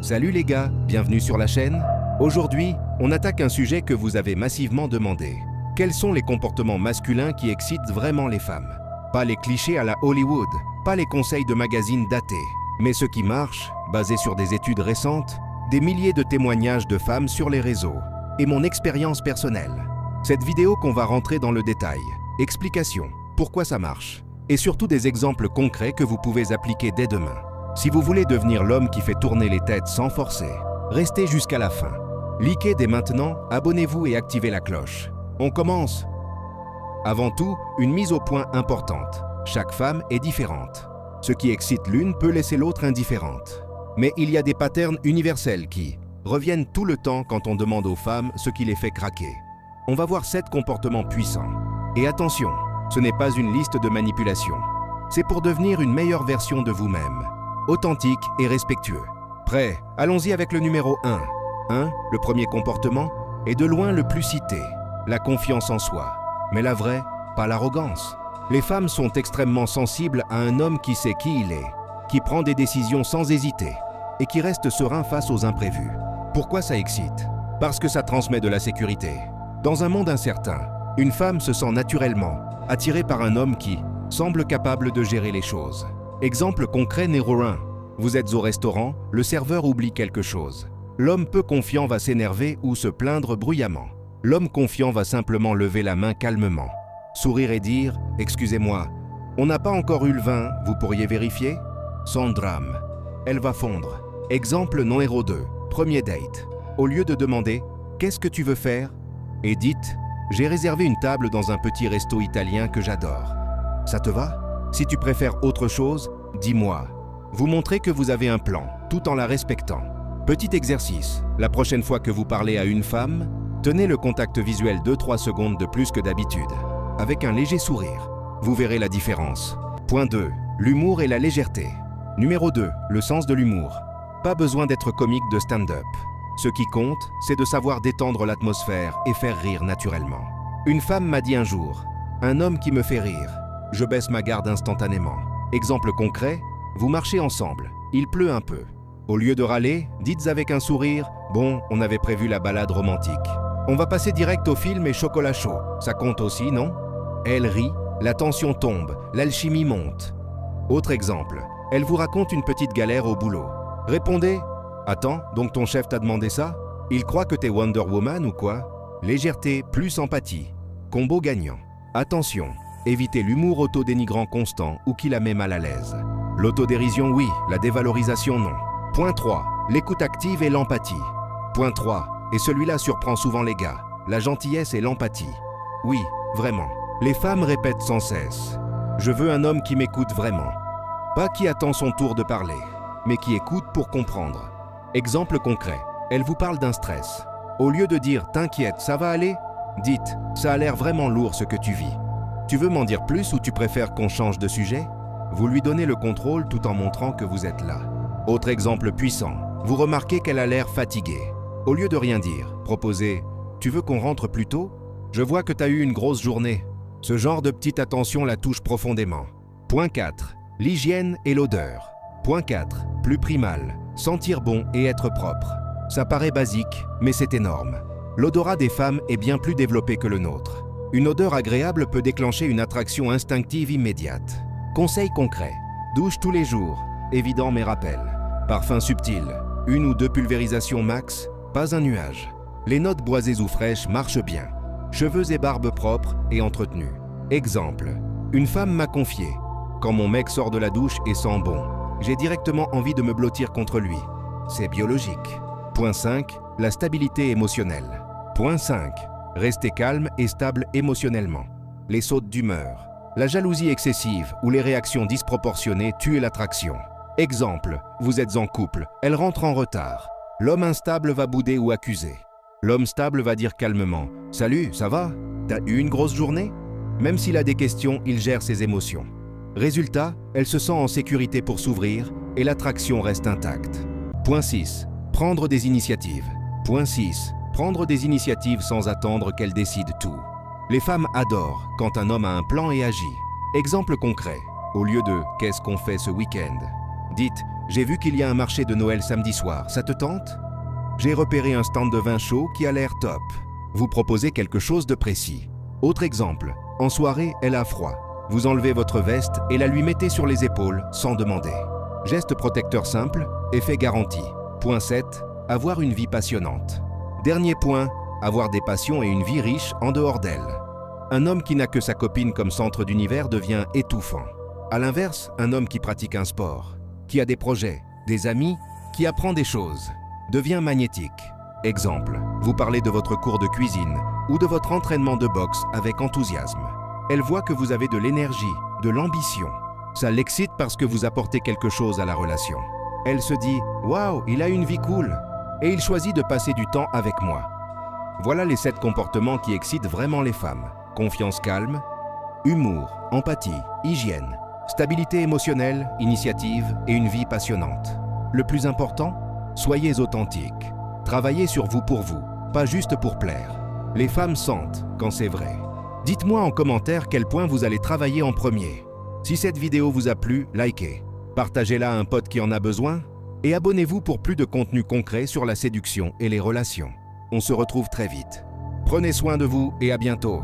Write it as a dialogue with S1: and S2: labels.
S1: Salut les gars, bienvenue sur la chaîne. Aujourd'hui, on attaque un sujet que vous avez massivement demandé. Quels sont les comportements masculins qui excitent vraiment les femmes? Pas les clichés à la Hollywood, pas les conseils de magazines datés, mais ce qui marche, basé sur des études récentes, des milliers de témoignages de femmes sur les réseaux, et mon expérience personnelle. Cette vidéo qu'on va rentrer dans le détail, explication, pourquoi ça marche, et surtout des exemples concrets que vous pouvez appliquer dès demain. Si vous voulez devenir l'homme qui fait tourner les têtes sans forcer, restez jusqu'à la fin. Likez dès maintenant, abonnez-vous et activez la cloche. On commence. Avant tout, une mise au point importante. Chaque femme est différente. Ce qui excite l'une peut laisser l'autre indifférente. Mais il y a des patterns universels qui reviennent tout le temps quand on demande aux femmes ce qui les fait craquer. On va voir 7 comportements puissants. Et attention, ce n'est pas une liste de manipulation. C'est pour devenir une meilleure version de vous-même. Authentique et respectueux. Prêt? Allons-y avec le numéro 1. 1. Le premier comportement est de loin le plus cité. La confiance en soi. Mais la vraie, pas l'arrogance. Les femmes sont extrêmement sensibles à un homme qui sait qui il est, qui prend des décisions sans hésiter et qui reste serein face aux imprévus. Pourquoi ça excite? Parce que ça transmet de la sécurité. Dans un monde incertain, une femme se sent naturellement attirée par un homme qui semble capable de gérer les choses. Exemple concret numéro 1. Vous êtes au restaurant, le serveur oublie quelque chose. L'homme peu confiant va s'énerver ou se plaindre bruyamment. L'homme confiant va simplement lever la main calmement, sourire et dire « Excusez-moi, on n'a pas encore eu le vin, vous pourriez vérifier ?» Sans drame. Elle va fondre. Exemple numéro 2. Premier date. Au lieu de demander « Qu'est-ce que tu veux faire ?» et dites « J'ai réservé une table dans un petit resto italien que j'adore. Ça te va ? Si tu préfères autre chose, dis-moi. » Vous montrez que vous avez un plan, tout en la respectant. Petit exercice. La prochaine fois que vous parlez à une femme, tenez le contact visuel 2-3 secondes de plus que d'habitude, avec un léger sourire. Vous verrez la différence. Point 2. L'humour et la légèreté. Numéro 2. Le sens de l'humour. Pas besoin d'être comique de stand-up. Ce qui compte, c'est de savoir détendre l'atmosphère et faire rire naturellement. Une femme m'a dit un jour « Un homme qui me fait rire. Je baisse ma garde instantanément. » Exemple concret, vous marchez ensemble. Il pleut un peu. Au lieu de râler, dites avec un sourire « Bon, on avait prévu la balade romantique. On va passer direct au film et chocolat chaud. Ça compte aussi, non ?» Elle rit, la tension tombe, l'alchimie monte. Autre exemple, elle vous raconte une petite galère au boulot. Répondez « Attends, donc ton chef t'a demandé ça? Il croit que t'es Wonder Woman ou quoi ?» Légèreté plus empathie. Combo gagnant. Attention, évitez l'humour autodénigrant constant ou qui la met mal à l'aise. L'autodérision oui, la dévalorisation non. Point 3. L'écoute active et l'empathie. Point 3. Et celui-là surprend souvent les gars. La gentillesse et l'empathie. Oui, vraiment. Les femmes répètent sans cesse. Je veux un homme qui m'écoute vraiment. Pas qui attend son tour de parler, mais qui écoute pour comprendre. Exemple concret. Elle vous parle d'un stress. Au lieu de dire « T'inquiète, ça va aller ?» dites « Ça a l'air vraiment lourd ce que tu vis. Tu veux m'en dire plus ou tu préfères qu'on change de sujet ?» Vous lui donnez le contrôle tout en montrant que vous êtes là. Autre exemple puissant. Vous remarquez qu'elle a l'air fatiguée. Au lieu de rien dire, proposez « Tu veux qu'on rentre plus tôt? Je vois que tu as eu une grosse journée. » Ce genre de petite attention la touche profondément. Point 4. L'hygiène et l'odeur. Point 4. Plus primal. Sentir bon et être propre. Ça paraît basique, mais c'est énorme. L'odorat des femmes est bien plus développé que le nôtre. Une odeur agréable peut déclencher une attraction instinctive immédiate. Conseil concret. Douche tous les jours. Évident mais rappel. Parfum subtil. 1 ou 2 pulvérisations max. Pas un nuage. Les notes boisées ou fraîches marchent bien. Cheveux et barbe propres et entretenus. Exemple. Une femme m'a confié. Quand mon mec sort de la douche et sent bon, j'ai directement envie de me blottir contre lui. C'est biologique. Point 5. La stabilité émotionnelle. Point 5. Restez calme et stable émotionnellement. Les sautes d'humeur. La jalousie excessive ou les réactions disproportionnées tuent l'attraction. Exemple. Vous êtes en couple, elle rentre en retard. L'homme instable va bouder ou accuser. L'homme stable va dire calmement « Salut, ça va? T'as eu une grosse journée ?» Même s'il a des questions, il gère ses émotions. Résultat, elle se sent en sécurité pour s'ouvrir et l'attraction reste intacte. Point 6. Prendre des initiatives. Point 6. Prendre des initiatives sans attendre qu'elle décide tout. Les femmes adorent quand un homme a un plan et agit. Exemple concret. Au lieu de « Qu'est-ce qu'on fait ce week-end ?» dites J'ai vu qu'il y a un marché de Noël samedi soir, ça te tente? J'ai repéré un stand de vin chaud qui a l'air top. Vous proposez quelque chose de précis. Autre exemple, en soirée, elle a froid. Vous enlevez votre veste et la lui mettez sur les épaules sans demander. Geste protecteur simple, effet garanti. Point 7. Avoir une vie passionnante. Dernier point, avoir des passions et une vie riche en dehors d'elle. Un homme qui n'a que sa copine comme centre d'univers devient étouffant. À l'inverse, un homme qui pratique un sport, qui a des projets, des amis, qui apprend des choses, devient magnétique. Exemple, vous parlez de votre cours de cuisine ou de votre entraînement de boxe avec enthousiasme. Elle voit que vous avez de l'énergie, de l'ambition. Ça l'excite parce que vous apportez quelque chose à la relation. Elle se dit « Waouh, il a une vie cool !» et il choisit de passer du temps avec moi. Voilà les 7 comportements qui excitent vraiment les femmes. Confiance calme, humour, empathie, hygiène, stabilité émotionnelle, initiative et une vie passionnante. Le plus important, soyez authentique. Travaillez sur vous, pas juste pour plaire. Les femmes sentent quand c'est vrai. Dites-moi en commentaire quel point vous allez travailler en premier. Si cette vidéo vous a plu, likez, partagez-la à un pote qui en a besoin et abonnez-vous pour plus de contenu concret sur la séduction et les relations. On se retrouve très vite. Prenez soin de vous et à bientôt.